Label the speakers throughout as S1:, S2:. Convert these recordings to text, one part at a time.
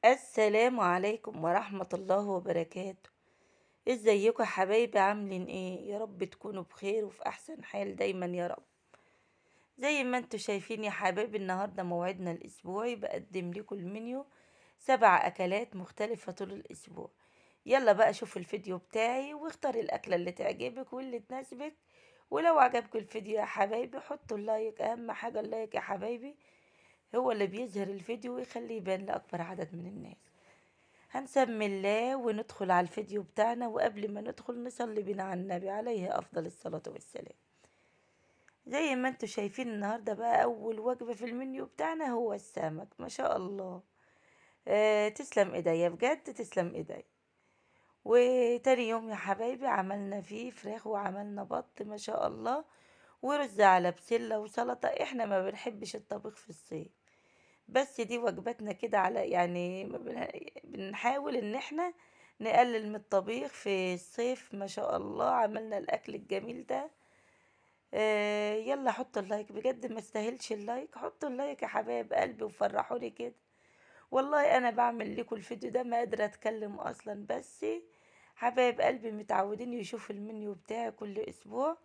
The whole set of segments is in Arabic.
S1: السلام عليكم ورحمة الله وبركاته. ازيكم يا حبايبي؟ عاملين ايه؟ يا رب تكونوا بخير وفي احسن حال دايما يا رب. زي ما انتوا شايفين يا حبايبي، النهاردة موعدنا الاسبوعي، بقدم لكم المنيو 7 اكلات مختلفة طول الاسبوع. يلا بقى شوفوا الفيديو بتاعي واختاري الاكلة اللي تعجبك واللي تناسبك. ولو عجبكم الفيديو يا حبايبي حطوا اللايك، اهم حاجة اللايك يا حبايبي، هو اللي بيظهر الفيديو ويخليه يبان لأكبر عدد من الناس. هنسمي الله وندخل على الفيديو بتاعنا، وقبل ما ندخل نصلي بنا على النبي عليه أفضل الصلاة والسلام. زي ما انتوا شايفين النهاردة بقى أول وجبة في المنيو بتاعنا هو السمك، ما شاء الله. تسلم ايديا، بجد تسلم ايديا. وتاني يوم يا حبايبي عملنا فيه فراخ وعملنا بط ما شاء الله، ورز على بسلة وسلطة. احنا ما بنحبش الطبيخ في الصيف، بس دي وجباتنا كده، على يعني ما بنحاول ان احنا نقلل من الطبيخ في الصيف. ما شاء الله عملنا الاكل الجميل ده. يلا حطوا اللايك، بجد ما استاهلش اللايك، حطوا اللايك يا حبايب قلبي وفرحوني كده. والله انا بعمل لكم الفيديو ده ما قادرة اتكلم اصلا، بس حبايب قلبي متعودين يشوفوا المنيو بتاعي كل اسبوع.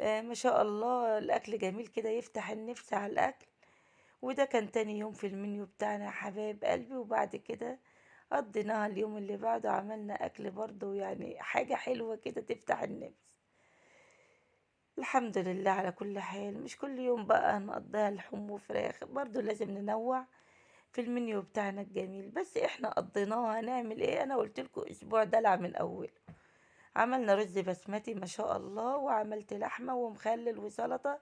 S1: ما شاء الله الاكل جميل كده يفتح النفس على الاكل. وده كان تاني يوم في المنيو بتاعنا يا حبايب قلبي، وبعد كده قضيناها اليوم اللي بعده عملنا أكل برضه، يعني حاجة حلوة كده تفتح النفس. الحمد لله على كل حال، مش كل يوم بقى نقضيها لحوم وفراخ، برضه لازم ننوع في المنيو بتاعنا الجميل. بس احنا قضيناها، هنعمل ايه؟ انا قلت لكم اسبوع دلع من اوله. عملنا رز بسمتي ما شاء الله، وعملت لحمة ومخلل وسلطة،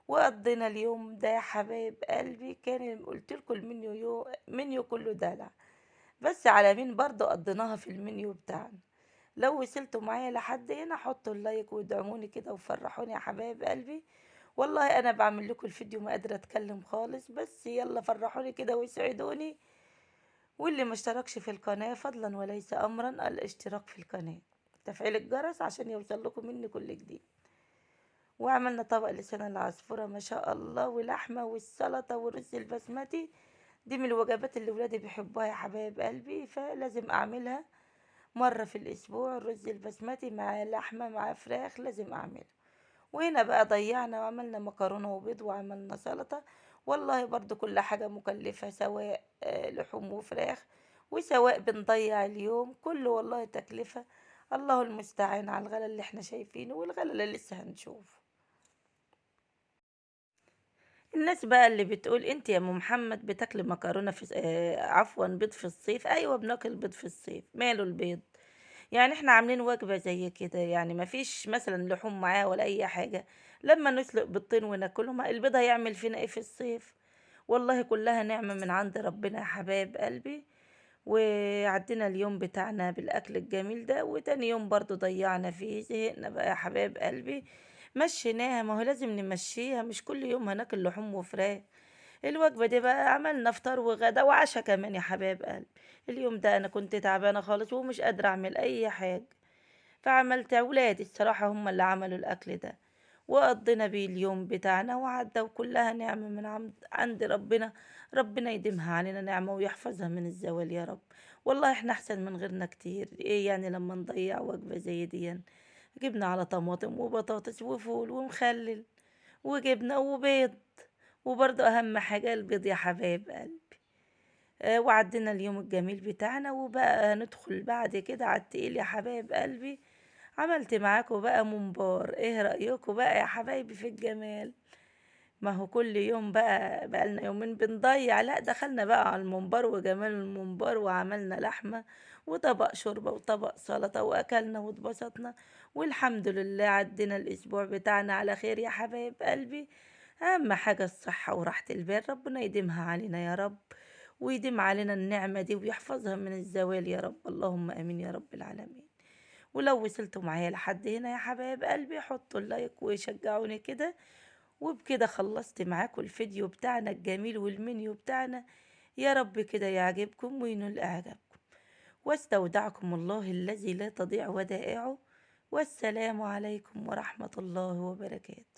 S1: وقضينا اليوم ده يا حبايب قلبي. كان قلت لكم المنيو منيو كله دلع، بس على مين برضو قضيناها في المنيو بتاعنا. لو وصلتوا معايا لحد هنا حطوا اللايك وادعموني كده وفرحوني يا حبايب قلبي. والله انا بعمل لكم الفيديو ما قادره اتكلم خالص، بس يلا فرحوني كده ويسعدوني. واللي ما اشتركش في القناه فضلا وليس امرا الاشتراك في القناه، تفعيل الجرس عشان يوصل لكم مني كل جديد. وعملنا طبق لسان العصفورة ما شاء الله، ولحمة والسلطة والرز البسمتي. دي من الوجبات اللي ولادي بيحبوها يا حبايب قلبي، فلازم اعملها مرة في الاسبوع. الرز البسمتي مع لحمة مع فراخ لازم اعملها. وهنا بقى ضيعنا وعملنا مكرونة وبيض وعملنا سلطة. والله برضو كل حاجة مكلفة، سواء لحوم وفراخ، وسواء بنضيع اليوم كله، والله تكلفة. الله المستعان على الغلا اللي احنا شايفينه والغلا اللي لسه هنشوفه. الناس بقى اللي بتقول انت يا ام محمد بتاكلي مكرونه في عفوا بيض في الصيف، ايوه بناكل بيض في الصيف، ماله البيض؟ يعني احنا عاملين وجبه زي كده، يعني ما فيش مثلا لحوم معاه ولا اي حاجه. لما نسلق بيضتين وناكلهم، البيض هيعمل فينا ايه في الصيف؟ والله كلها نعمه من عند ربنا يا حبايب قلبي. وعدينا اليوم بتاعنا بالأكل الجميل ده، وتاني يوم برضو ضيعنا فيه، زهقنا بقى يا حبايب قلبي. مشيناها، ما هو لازم نمشيها، مش كل يوم هناكل لحوم وفراخ. الوجبة دي بقى عملنا فطار وغدا وعشاء كمان يا حبايب قلبي. اليوم ده أنا كنت تعبانة خالص ومش قادرة أعمل أي حاجة، فعملت ولادي الصراحة هم اللي عملوا الأكل ده، وقضينا بيه اليوم بتاعنا وعدى، وكلها نعمة من عند ربنا. ربنا يديمها علينا نعمة ويحفظها من الزوال يا رب. والله احنا أحسن من غيرنا كتير، ايه يعني لما نضيع وجبة زي دي؟ جبنا على طماطم وبطاطس وفول ومخلل وجبنة وبيض، وبرضه أهم حاجة البيض يا حبايب قلبي. وعدينا اليوم الجميل بتاعنا، وبقى ندخل بعد كده على التقيل يا حبايب قلبي. عملت معاكم بقى ممبار، ايه رأيكم بقى يا حبايبي في الجمال؟ ما هو كل يوم بقى لنا يومين بنضيع، لا دخلنا بقى على الممبار وجمال الممبار، وعملنا لحمة وطبق شوربة وطبق سلطة وأكلنا واتبسطنا. والحمد لله عدينا الأسبوع بتاعنا على خير يا حبايب قلبي. أهم حاجة الصحة وراحة البال، ربنا يديمها علينا يا رب، ويديم علينا النعمة دي ويحفظها من الزوال يا رب، اللهم آمين يا رب العالمين. ولو وصلتوا معايا لحد هنا يا حبايب قلبي حطوا اللايك وشجعوني كده. وبكده خلصت معاكم الفيديو بتاعنا الجميل والمنيو بتاعنا. يا رب كده يعجبكم وينول إعجابكم. واستودعكم الله الذي لا تضيع ودائعه. والسلام عليكم ورحمة الله وبركاته.